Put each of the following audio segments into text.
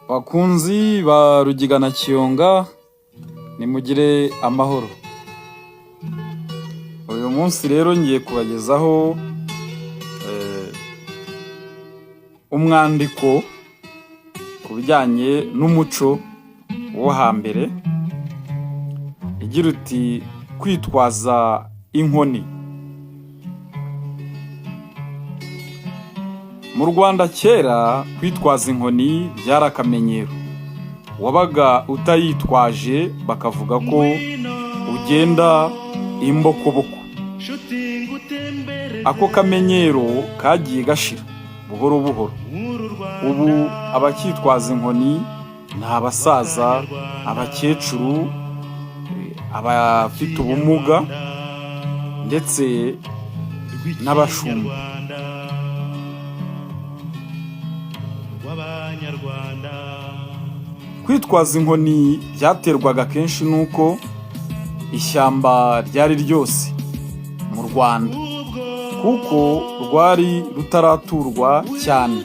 Bakunzi ba Rugiga na Kiyonga, nimugire amahoro. Uyu munsi rero ngiye kubagezaho umwandiko ku bijyanye n'umuco wo hambere, igira uti kwitwaza inkoni. Mu Rwanda kera kwitwaza inkoni byari akamenyero. Wabaga utayitwaje bakavuga ko ugenda imbokoboko. Ako kamenyero kagiye gashira buhoro buhoro. Ubu abakitwaza inkoni ni abasaza, abakecuru, abafite ubumuga ndetse n'abashumba. Kwitwaza inkoni byaterwaga kenshi nuko ishyamba ryari ryose mu Rwanda, kuko rwari rutaraturwa cyane,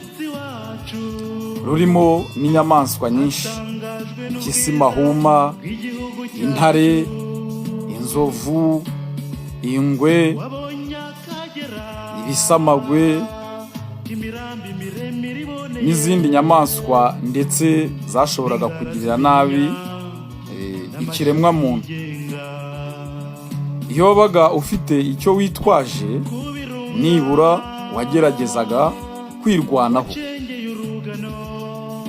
rurimo n'inyamaswa nyinshi: impyisi, mahuma, intare, inzovu, ingwe, ibisamagwe n'izindi nyamaswa, ndetse zashoboraga kugirira nabi ikiremwa muntu. Iyo wabaga ufite icyo witwaje, nibura wageragezaga kwirwanaho.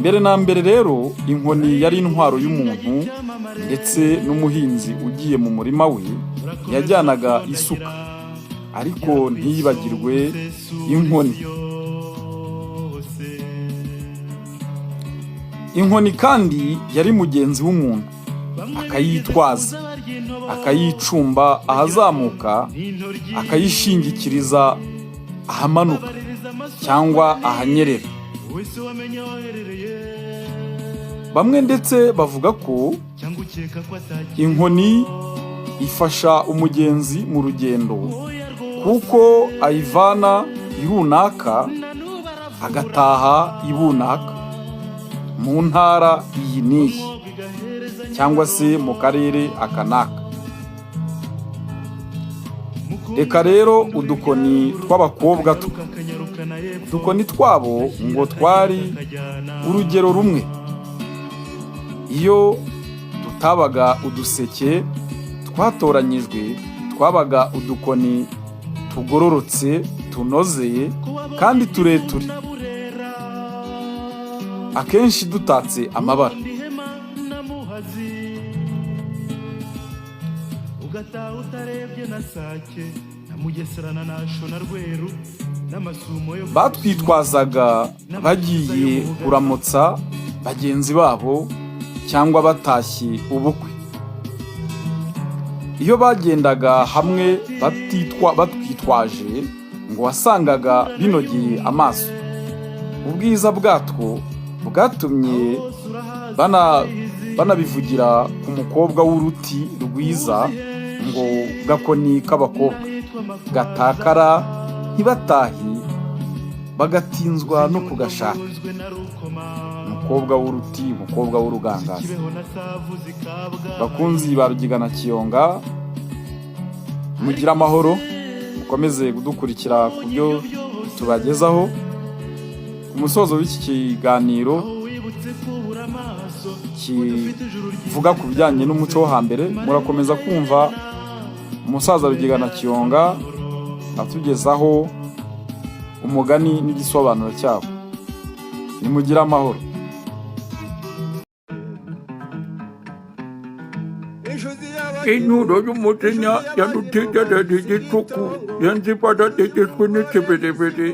Mbere na mbere rero, inkoni yari intwaro y'umuntu, ndetse n'umuhinzi ugiye mu murima we yajyanaga isuka, ariko ntiyibagirwe inkoni. Inkoni kandi yari mugenzi w'umuntu, akayitwaza, akayicumba ahazamuka, akayishingikiriza ahamanuka cyangwa ahanyerera. Bamwe ndetse bavuga ko inkoni ifasha umugenzi mu rugendo, kuko ayivana irunaka agataha ibunaka, mu ntara iyi n'iyi, cyangwa se mu karere aka n'aka. Reka rero udukoni tw'abakobwa udukoni twabo ngo twari urugero rumwe. Iyo tutabaga uduseke twatoranyijwe, twabaga udukoni tugororotse, tunozeye kandi tureture, akenshi dutatse amabara. Batwitwazaga bagiye kuramutsa bagenzi babo cyangwa batashye ubukwe. Iyo bagendaga hamwe batwitwaje, ngo wasangaga binogeye amaso. Ubwiza bwatwo bwatumye banabivugira ku mukobwa w'uruti rwiza, ngo gakoni k'abakobwa gatakara ntibatahi, bagatinzwa no kugashaka. Umukobwa w'uruti, umukobwa w'urugangazi. Bakunzi ba Rugiga na Kiyonga, mugira amahoro, mukomeze kudukurikira ku byo tubagezaho. Ku musozo w'iki kiganiro kivuga ku bijyanye n'umuco wo hambere, murakomeza kumva umusaza Rugiga na Kiyonga atugezaho umugani n'igisobanuro cyabo. Nimugira amahoro. Inyuro y'umujinya yadutegereje igituku, yanzifata tegetswe n'ikibiribiri,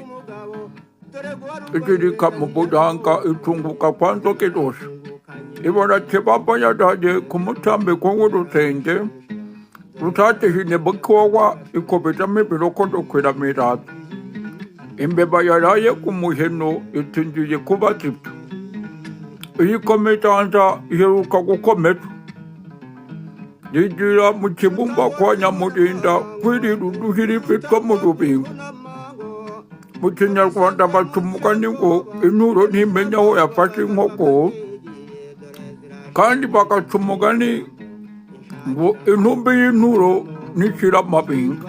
igirika mu budanga, itunguka kwa nzoka zose. Ibara kibaba yadaye ku mutambiko w'urusenge, rutatihine bukowa, ikubitamo ibirokodo kwiramirata. Imbeba yaraye ku muheno, itingiye kuba zibyo. Iyi kometanza iheruka gukomeza, yigira mu kibumba kwa Nyamurinda kwirira uduhiri bitwa mu rubingo. Mu Kinyarwanda baca umugani ngo inturo ntimenya aho yafashe inkoko, kandi bagaca umugani ngo intumbi y'inturo ntishyira amabinga.